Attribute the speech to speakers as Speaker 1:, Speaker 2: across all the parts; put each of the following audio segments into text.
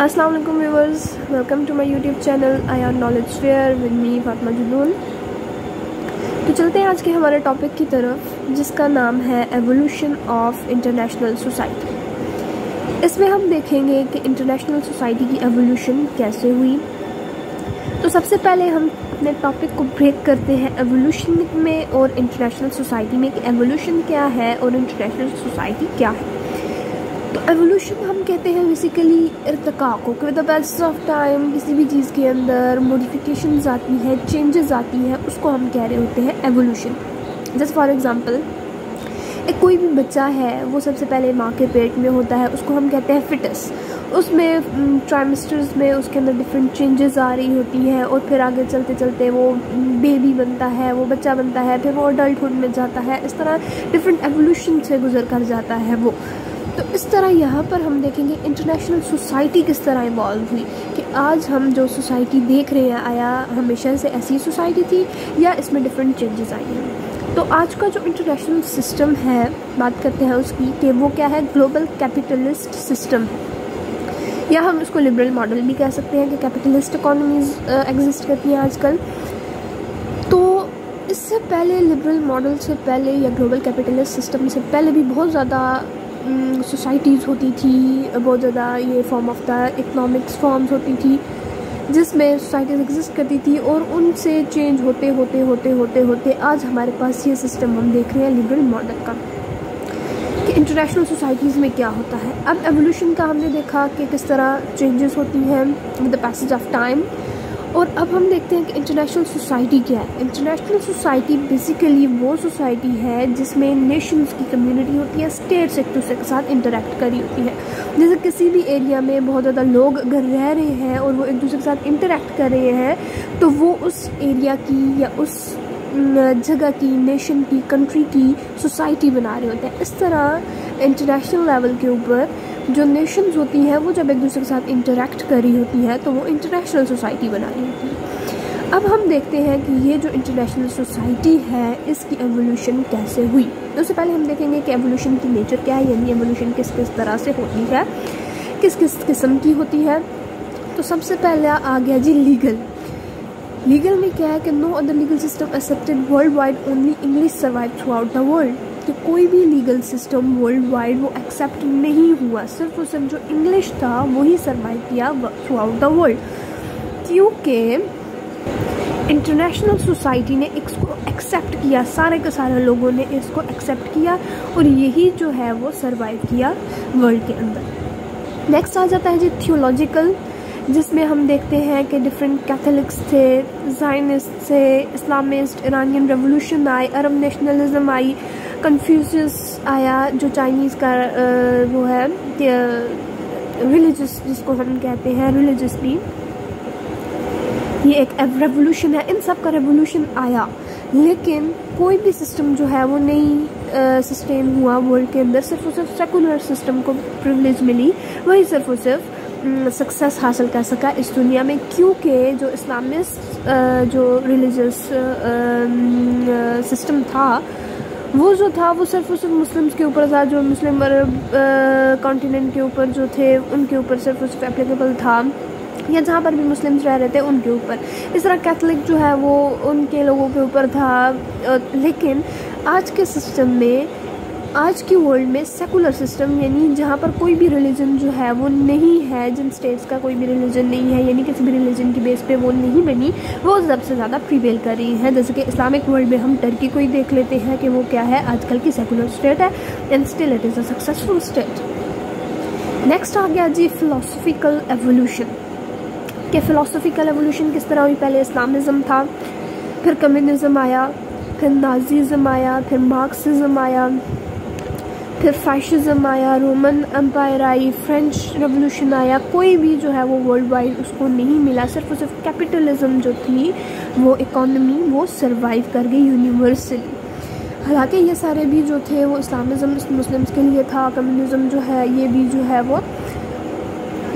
Speaker 1: अस्सलाम वालेकुम viewers, welcome to my YouTube channel Ayan knowledge fair with me Fatima Junoon. तो चलते हैं आज के हमारे टॉपिक की तरफ, जिसका नाम है एवोल्यूशन ऑफ इंटरनेशनल सोसाइटी। इसमें हम देखेंगे कि इंटरनेशनल सोसाइटी की एवोल्यूशन कैसे हुई। तो सबसे पहले हम अपने टॉपिक को ब्रेक करते हैं एवोल्यूशन में और इंटरनेशनल सोसाइटी में कि एवोल्यूशन क्या है और इंटरनेशनल सोसाइटी क्या है। तो एवोल्यूशन हम कहते हैं बेसिकली इर्तिका को, कि with the passage of time किसी भी चीज़ के अंदर मॉडिफिकेशंस आती हैं, चेंजेस आती हैं, उसको हम कह रहे होते हैं एवोल्यूशन। जैसे फॉर एग्जांपल एक कोई भी बच्चा है, वो सबसे पहले माँ के पेट में होता है, उसको हम कहते हैं फिटस। उसमें ट्राइमेस्टर्स में उसके अंदर डिफरेंट चेंजेस आ रही होती हैं और फिर आगे चलते चलते वो बेबी बनता है, वो बच्चा बनता है, फिर वो अडल्टहुड में जाता है। इस तरह डिफरेंट एवोल्यूशन से गुजर कर जाता है वो। तो इस तरह यहाँ पर हम देखेंगे इंटरनेशनल सोसाइटी किस तरह इवॉल्व हुई, कि आज हम जो सोसाइटी देख रहे हैं, आया हमेशा से ऐसी सोसाइटी थी या इसमें डिफरेंट चेंजेस आई हैं। तो आज का जो इंटरनेशनल सिस्टम है, बात करते हैं उसकी, कि वो क्या है, ग्लोबल कैपिटलिस्ट सिस्टम है, या हम उसको लिबरल मॉडल भी कह सकते हैं कि कैपिटलिस्ट इकोनॉमीज एग्जिस्ट करती हैं आजकल। तो इससे पहले लिबरल मॉडल से पहले या ग्लोबल कैपिटलिस्ट सिस्टम से पहले भी बहुत ज़्यादा सोसाइटीज़ होती थी, बहुत ज़्यादा ये form of the economics forms होती थी, जिसमें सोसाइटीज़ एग्जिस्ट करती थी और उनसे चेंज होते होते होते होते होते आज हमारे पास ये सिस्टम हम देख रहे हैं लिबरल मॉडल का, कि इंटरनेशनल सोसाइटीज़ में क्या होता है। अब एवोल्यूशन का हमने देखा कि किस तरह चेंजेस होती हैं with the passage of time, और अब हम देखते हैं कि इंटरनेशनल सोसाइटी क्या है। इंटरनेशनल सोसाइटी बेसिकली वो सोसाइटी है जिसमें नेशंस की कम्युनिटी होती है, स्टेट्स एक दूसरे के साथ इंटरेक्ट कर रही होती है। जैसे किसी भी एरिया में बहुत ज़्यादा लोग अगर रह रहे हैं और वो एक दूसरे के साथ इंटरेक्ट कर रहे हैं, तो वो उस एरिया की या उस जगह की, नेशन की, कंट्री की सोसाइटी बना रहे होते हैं। इस तरह इंटरनेशनल लेवल के ऊपर जो नेशंस होती हैं, वो जब एक दूसरे के साथ इंटरेक्ट कर रही होती हैं, तो वो इंटरनेशनल सोसाइटी बना रही होती है। अब हम देखते हैं कि ये जो इंटरनेशनल सोसाइटी है, इसकी एवोल्यूशन कैसे हुई। उससे पहले हम देखेंगे कि एवोल्यूशन की नेचर क्या है, यानी एवोल्यूशन किस किस तरह से होती है, किस किस किस्म की होती है। तो सबसे पहले आ गया जी लीगल में क्या है कि no other legal system accepted worldwide, only English survive throughout the world. कि कोई भी लीगल सिस्टम वर्ल्ड वाइड वो एक्सेप्ट नहीं हुआ, सिर्फ और सिर्फ जो इंग्लिश था वही सर्वाइव किया थ्रू आउट द वर्ल्ड, क्योंकि इंटरनेशनल सोसाइटी ने इसको एक्सेप्ट किया, सारे के सारे लोगों ने इसको एक्सेप्ट किया और यही जो है वो सर्वाइव किया वर्ल्ड के अंदर। नेक्स्ट आ जाता है जी थियोलॉजिकल, जिसमें हम देखते हैं कि डिफरेंट कैथोलिक्स थे, ज़ायनिस्ट थे, इस्लामिस्ट, ईरानियन रेवोल्यूशन आई, अरब नेशनलिज्म आई, कन्फ्यूशियस आया जो चाइनीज़ का वो है रिलीजियस, जिसको हम कहते हैं रिलीजियसली, ये एक रेवोल्यूशन है। इन सब का रेवोल्यूशन आया, लेकिन कोई भी सिस्टम जो है वो नहीं सस्टेन हुआ वर्ल्ड के अंदर। सिर्फ और सिर्फ सेकुलर सिस्टम को प्रिविलेज मिली, वही सिर्फ और सिर्फ सक्सेस हासिल कर सका इस दुनिया में, क्योंकि जो इस्लामिस्ट जो रिलीजियस सिस्टम था, वो जो था वो सिर्फ और सिर्फ मुस्लिम्स के ऊपर था, जो मुस्लिम अरब कॉन्टिनेंट के ऊपर जो थे उनके ऊपर सिर्फ और सिर्फ एप्लीकेबल था, या जहाँ पर भी मुस्लिम्स रह रहे थे उनके ऊपर। इस तरह कैथलिक जो है वो उनके लोगों के ऊपर था। लेकिन आज के सिस्टम में, आज की वर्ल्ड में सेकुलर सिस्टम, यानी जहाँ पर कोई भी रिलीजन जो है वो नहीं है, जिन स्टेट्स का कोई भी रिलीजन नहीं है, यानी किसी भी रिलीजन की बेस पे वो नहीं बनी, वो सबसे ज़्यादा प्रिवेल कर रही है। जैसे कि इस्लामिक वर्ल्ड में हम टर्की को ही देख लेते हैं कि वो क्या है, आजकल की सेकुलर स्टेट है, and still it is a successful state. Next आ गया जी फिलोसफिकल एवोल्यूशन, कि फिलोसफिकल एवोल्यूशन किस तरह हुई। पहले इस्लामिज़म था, फिर कम्युनिज़म आया, फिर नाजीज़म आया, फिर मार्क्सिज़म आया, फिर फैशिज्म आया, रोमन एम्पायर आई, फ्रेंच रेवोल्यूशन आया। कोई भी जो है वो वर्ल्ड वाइड उसको नहीं मिला, सिर्फ और सिर्फ कैपिटलिज्म जो थी वो इकोनॉमी वो सर्वाइव कर गई यूनिवर्सली। हालांकि ये सारे भी जो थे वो इस्लामिज़म मुस्लिम्स के लिए था, कम्युनिज़म जो है ये भी जो है वो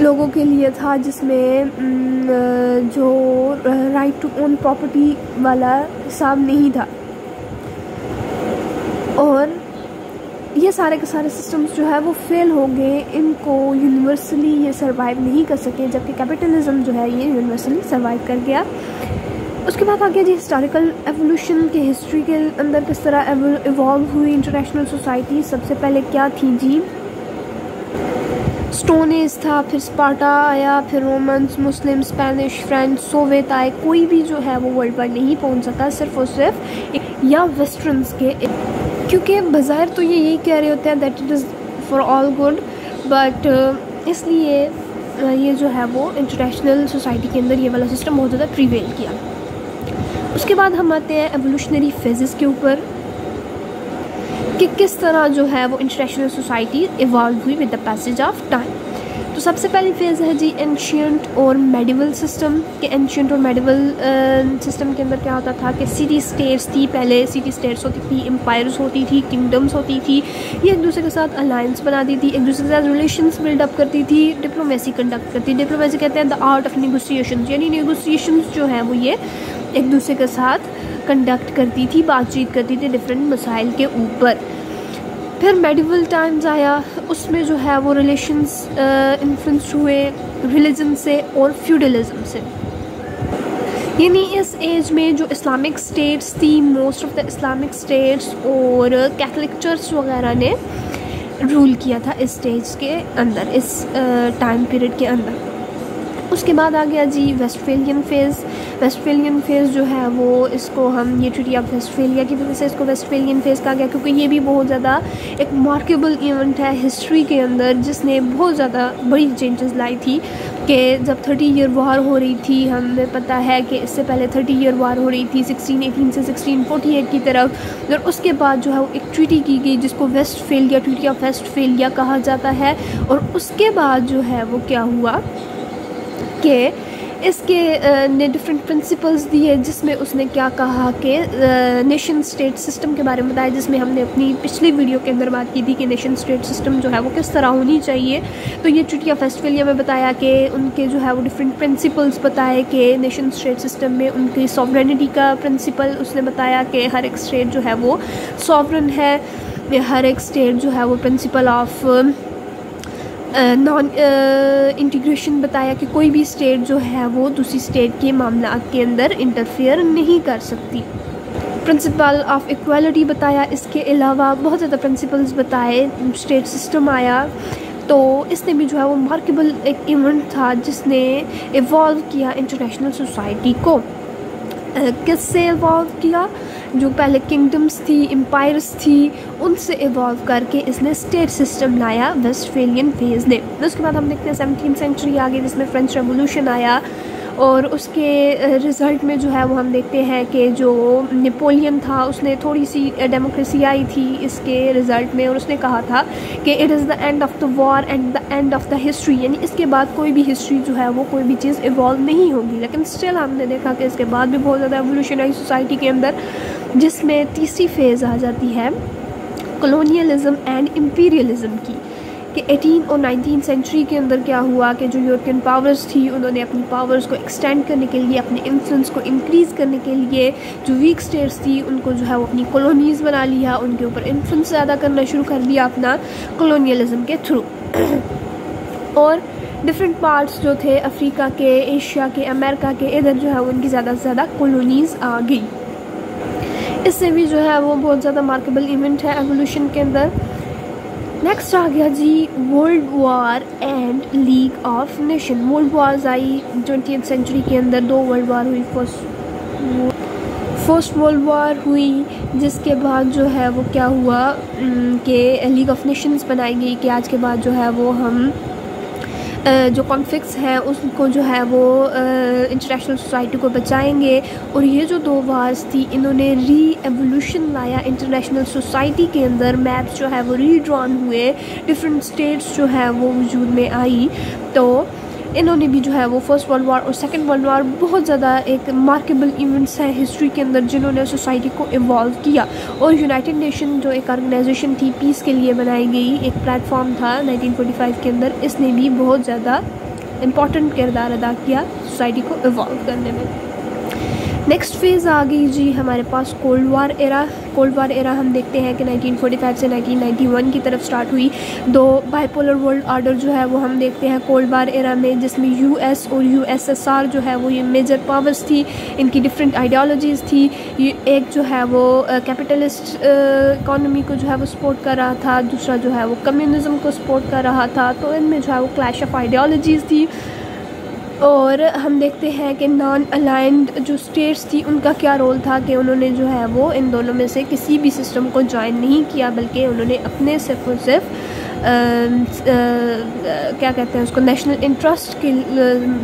Speaker 1: लोगों के लिए था, जिसमें जो राइट टू ओन प्रॉपर्टी वाला हिसाब नहीं था। और ये सारे के सारे सिस्टम्स जो है वो फेल हो गए, इनको यूनिवर्सली ये सर्वाइव नहीं कर सके, जबकि कैपिटलिज्म जो है ये यूनिवर्सली सर्वाइव कर गया। उसके बाद आ गया जी हिस्टोरिकल एवोल्यूशन के हिस्ट्री के अंदर किस तरह इवॉल्व हुई इंटरनेशनल सोसाइटी। सबसे पहले क्या थी जी, स्टोन एज था, फिर स्पार्टा आया, फिर रोमन्स, मुस्लिम, स्पेनिश, फ्रेंच, सोवियत आए। कोई भी जो है वो वर्ल्ड वाइड नहीं पहुंच सका, सिर्फ और सिर्फ या वेस्टर्न्स के, क्योंकि बाज़ाहिर तो ये यही कह रहे होते हैं that it is for all good, but इसलिए ये जो है वो इंटरनेशनल सोसाइटी के अंदर ये वाला सिस्टम बहुत ज़्यादा प्रीवेल किया। उसके बाद हम आते हैं एवोल्यूशनरी फेजेस के ऊपर कि किस तरह जो है वो इंटरनेशनल सोसाइटी इवॉल्व हुई with the passage of time. तो सबसे पहली फेज़ है जी एंशियंट और मेडिवल सिस्टम के। एंशियंट और मेडिवल सिस्टम के अंदर क्या होता था कि सिटी स्टेट्स थी, पहले सिटी स्टेट्स होती थी, एम्पायर्स होती थी, किंगडम्स होती थी, ये एक दूसरे के साथ अलायंस बनाती थी, एक दूसरे के साथ रिलेशंस बिल्डअप करती थी, डिप्लोमेसी कंडक्ट करती। डिप्लोमेसी कहते हैं द आर्ट ऑफ नेगोशिएशन, यानी नेगोशिएशंस जो है वो ये एक दूसरे के साथ कंडक्ट करती थी, बातचीत करती थी डिफरेंट मसाइल के ऊपर। फिर मेडिवल टाइम्स आया, उसमें जो है वो रिलेशंस इन्फ्लुएंस हुए रिलीजन से और फ्यूडलिज्म से। यानी इस एज में जो इस्लामिक स्टेट्स थी, most of the Islamic states और कैथलिक चर्च वगैरह ने रूल किया था इस स्टेज के अंदर, इस टाइम पीरियड के अंदर। उसके बाद आ गया जी वेस्टफेलियन फेज़। वेस्टफेलियन फेज़ जो है वो इसको हम ये ट्रीटी ऑफ वेस्टफेलिया की वजह से इसको वेस्टफेलियन फेज़ कहा गया, क्योंकि ये भी बहुत ज़्यादा एक मार्केबल इवेंट है हिस्ट्री के अंदर, जिसने बहुत ज़्यादा बड़ी चेंजेस लाई थी। कि जब 30 ईयर वार हो रही थी, हमें पता है कि इससे पहले 30 ईयर वार हो रही थी 1618 से 1648 की तरफ, और उसके बाद जो है वो एक ट्रीटी की गई जिसको वेस्टफेलिया, ट्रीटी ऑफ वेस्टफेलिया कहा जाता है। और उसके बाद जो है वो क्या हुआ कि इसके ने डिफरेंट प्रिंसिपल्स दिए, जिसमें उसने क्या कहा कि नेशन स्टेट सिस्टम के बारे में बताया, जिसमें हमने अपनी पिछली वीडियो के अंदर बात की थी कि नेशन स्टेट सिस्टम जो है वो किस तरह होनी चाहिए। तो ये ट्रीटी ऑफ वेस्टफेलिया में बताया कि उनके जो है वो डिफरेंट प्रिंसिपल्स बताए कि नेशन स्टेट सिस्टम में उनकी सॉवरेनिटी का प्रिंसिपल उसने बताया कि हर एक स्टेट जो है वो सॉवरन है, हर एक स्टेट जो है वो प्रिंसिपल ऑफ नॉन इंटीग्रेशन बताया कि कोई भी स्टेट जो है वो दूसरी स्टेट के मामलात के अंदर इंटरफेयर नहीं कर सकती। प्रिंसिपल ऑफ इक्वालिटी बताया। इसके अलावा बहुत ज़्यादा प्रिंसिपल्स बताए। स्टेट सिस्टम आया, तो इसने भी जो है वो मार्केबल एक इवेंट था जिसने इवॉल्व किया इंटरनेशनल सोसाइटी को। किससे इवॉल्व किया? जो पहले किंगडम्स थी, एम्पायर्स थी, उनसे इवॉल्व करके इसने स्टेट सिस्टम लाया वेस्टफेलियन फेज़ ने। उसके बाद हम देखते हैं 17वीं सेंचुरी आ गई, जिसमें फ्रेंच रेवोल्यूशन आया, और उसके रिज़ल्ट में जो है वो हम देखते हैं कि जो नेपोलियन था उसने थोड़ी सी डेमोक्रेसी आई थी इसके रिज़ल्ट में, और उसने कहा था कि it is the end of the war and the end of the history, यानी इसके बाद कोई भी हिस्ट्री जो है वो कोई भी चीज़ इवॉल्व नहीं होगी। लेकिन स्टिल हमने देखा कि इसके बाद भी बहुत ज़्यादा एवोल्यूशन आई सोसाइटी के अंदर, जिसमें तीसरी फेज़ आ जाती है कॉलोनियलिज्म एंड इम्पीरियलिज्म की। कि 18 और 19 सेंचुरी के अंदर क्या हुआ कि जो यूरोपियन पावर्स थी उन्होंने अपनी पावर्स को एक्सटेंड करने के लिए, अपने इन्फ्लुएंस को इंक्रीज़ करने के लिए, जो वीक स्टेट्स थी उनको जो है वो अपनी कॉलोनीज़ बना लिया, उनके ऊपर इन्फ्लुएंस ज़्यादा करना शुरू कर दिया अपना कॉलोनियलिज्म के थ्रू। और डिफरेंट पार्ट्स जो थे अफ्रीका के, एशिया के, अमेरिका के, इधर जो है उनकी ज़्यादा से ज़्यादा कॉलोनीज़ आ गई। इससे भी जो है वो बहुत ज़्यादा मार्केबल इवेंट है एवोल्यूशन के अंदर। नेक्स्ट आ गया जी world war and league of nation. World wars आई 20वीं सेंचुरी के अंदर, 2 वर्ल्ड वार हुई। फर्स्ट वर्ल्ड वार हुई, जिसके बाद जो है वो क्या हुआ कि लीग ऑफ नेशंस बनाई गई कि आज के बाद जो है वो हम जो कॉन्फ्लिक्ट्स हैं उसको जो है वो इंटरनेशनल सोसाइटी को बचाएंगे। और ये जो 2 वार्स थी इन्होंने री एवोल्यूशन लाया इंटरनेशनल सोसाइटी के अंदर। मैप्स जो है वो रीड्रॉन हुए, डिफरेंट स्टेट्स जो है वो वजूद में आई। तो इन्होंने भी जो है वो फर्स्ट वर्ल्ड वार और सेकंड वर्ल्ड वार बहुत ज़्यादा एक मार्केबल इवेंट्स हैं हिस्ट्री के अंदर, जिन्होंने सोसाइटी को इवॉल्व किया। और यूनाइटेड नेशन जो एक ऑर्गेनाइजेशन थी पीस के लिए बनाई गई, एक प्लेटफॉर्म था 1945 के अंदर, इसने भी बहुत ज़्यादा इम्पॉर्टेंट किरदार अदा किया सोसाइटी को इवॉल्व करने में। नेक्स्ट फेज़ आ गई जी हमारे पास cold war era. Cold war era हम देखते हैं कि 1945 से 1991 की तरफ स्टार्ट हुई। दो बाइपोलर वर्ल्ड ऑर्डर जो है वो हम देखते हैं कोल्ड वार एरा में, जिसमें यूएस और यूएसएसआर जो है वो ये मेजर पावर्स थी। इनकी डिफरेंट आइडियोलॉजीज़ थी। एक जो है वो कैपिटलिस्ट इकॉनमी को जो है वो सपोर्ट कर रहा था, दूसरा जो है वो कम्युनिज़म को सपोर्ट कर रहा था। तो इनमें जो है वो क्लैश ऑफ आइडियोलॉजीज़ थी। और हम देखते हैं कि नॉन अलाइंड जो स्टेट्स थी उनका क्या रोल था कि उन्होंने जो है वो इन दोनों में से किसी भी सिस्टम को ज्वाइन नहीं किया, बल्कि उन्होंने अपने सिर्फ और सिर्फ क्या कहते हैं उसको, नेशनल इंटरेस्ट के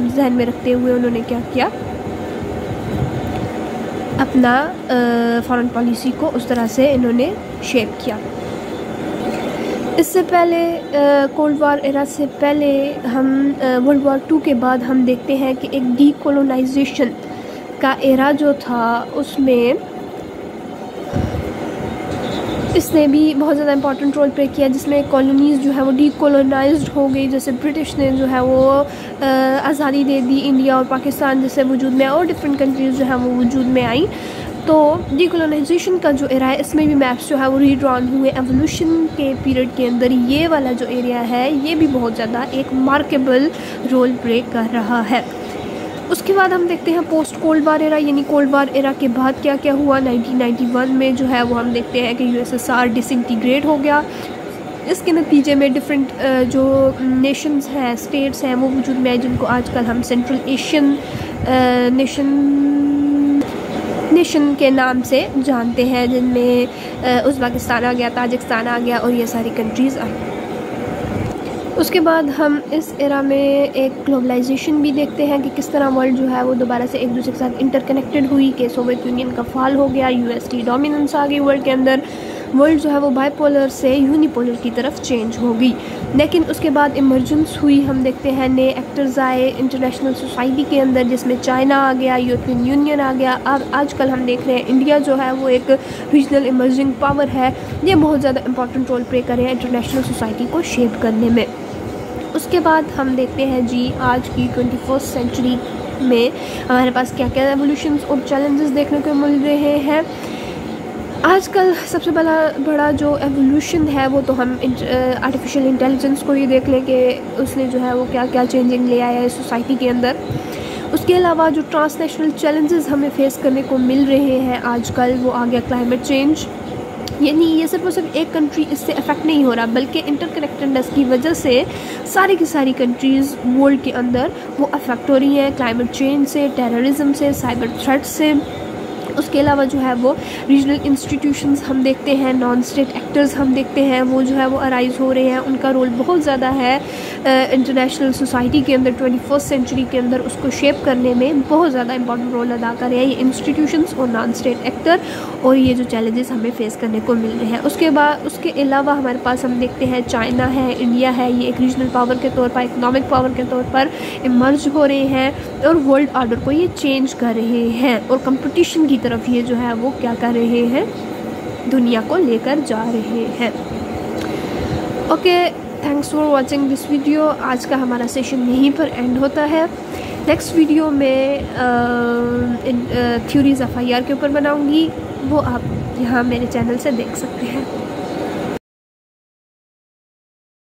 Speaker 1: जहन में रखते हुए उन्होंने क्या किया, अपना फॉरेन पॉलिसी को उस तरह से इन्होंने शेप किया। इससे पहले कोल्ड वार एरा से पहले हम वर्ल्ड वार 2 के बाद हम देखते हैं कि एक डीकोलोनाइजेशन का एरा जो था उसमें इसने भी बहुत ज़्यादा इंपॉर्टेंट रोल प्ले किया, जिसमें कॉलोनीज़ जो है वो डीकोलोनाइज्ड हो गई। जैसे ब्रिटिश ने जो है वो आज़ादी दे दी इंडिया और पाकिस्तान जैसे वजूद में, और डिफरेंट कंट्रीज़ जो है वो वजूद में आई। तो डीकोलोनाइजेशन का जो एरा है इसमें भी मैप्स जो है वो रीड्रॉन हुए। एवोल्यूशन के पीरियड के अंदर ये वाला जो एरिया है ये भी बहुत ज़्यादा एक मार्केबल रोल प्ले कर रहा है। उसके बाद हम देखते हैं पोस्ट कोल्ड वार एरा, यानी कोल्ड वार एरा के बाद क्या क्या हुआ। 1991 में जो है वो हम देखते हैं कि यूएसएसआर डिसइंटीग्रेट हो गया। इसके नतीजे में डिफरेंट जो नेशंस हैं, स्टेट्स हैं, वो वजूद में आए, जिनको आजकल हम सेंट्रल एशियन नेशन के नाम से जानते हैं, जिनमें उज़्बेकिस्तान आ गया, ताजिकिस्तान आ गया और ये सारी कंट्रीज़ आई। उसके बाद हम इस एरा में एक ग्लोबलाइजेशन भी देखते हैं कि किस तरह वर्ल्ड जो है वो दोबारा से एक दूसरे के साथ इंटरकनेक्टेड हुई, कि सोवियत यूनियन का फॉल हो गया, यूएस की डोमिनेंस आ गई वर्ल्ड के अंदर। वर्ल्ड जो है वो बाइपोलर से यूनिपोलर की तरफ चेंज हो गई। लेकिन उसके बाद इमर्जेंस हुई, हम देखते हैं नए एक्टर्स आए इंटरनेशनल सोसाइटी के अंदर, जिसमें चाइना आ गया, यूरोपियन यूनियन आ गया। अब आजकल हम देख रहे हैं इंडिया जो है वो एक रीजनल इमर्जिंग पावर है। ये बहुत ज़्यादा इंपॉर्टेंट रोल प्ले कर रहे हैं इंटरनेशनल सोसाइटी को शेप करने में। उसके बाद हम देखते हैं जी आज की 21st सेंचुरी में हमारे पास क्या क्या एवोल्यूशंस और चैलेंजेस देखने को मिल रहे हैं। आजकल सबसे बड़ा जो एवोल्यूशन है वो तो हम आर्टिफिशियल इंटेलिजेंस को ही देख लें कि उसने जो है वो क्या क्या चेंजिंग ले आया है सोसाइटी के अंदर। उसके अलावा जो ट्रांसनेशनल चैलेंजेस हमें फेस करने को मिल रहे हैं आजकल, वो आ गया क्लाइमेट चेंज। यानी ये सिर्फ और सिर्फ एक कंट्री इससे अफेक्ट नहीं हो रहा, बल्कि इंटरकनेक्टेडनेस की वजह से सारी की सारी कंट्रीज़ वर्ल्ड के अंदर वो अफेक्ट हो रही हैं, क्लाइमेट चेंज से, टेररिज्म से, साइबर थ्रेट से। उसके अलावा जो है वो रीजनल इंस्टीट्यूशंस हम देखते हैं, नॉन स्टेट एक्टर्स हम देखते हैं, वो जो है वो अराइज हो रहे हैं। उनका रोल बहुत ज़्यादा है इंटरनेशनल सोसाइटी के अंदर, 21st सेंचुरी के अंदर उसको शेप करने में बहुत ज़्यादा इंपॉर्टेंट रोल अदा कर रहे हैं ये इंस्टीट्यूशंस और नॉन स्टेट एक्टर, और ये जो चैलेंजेस हमें फेस करने को मिल रहे हैं। उसके अलावा हमारे पास हम देखते हैं चाइना है, इंडिया है, ये एक रीजनल पावर के तौर पर, इकनॉमिक पावर के तौर पर इमर्ज हो रहे हैं और वर्ल्ड ऑर्डर को ये चेंज कर रहे हैं, और कंपटीशन की तरफ ये जो है वो क्या कर रहे हैं, दुनिया को लेकर जा रहे हैं। Okay, thanks for watching this video. आज का हमारा सेशन यहीं पर एंड होता है। नेक्स्ट वीडियो में थ्योरीज ऑफ IR के ऊपर बनाऊंगी, वो आप यहाँ मेरे चैनल से देख सकते हैं।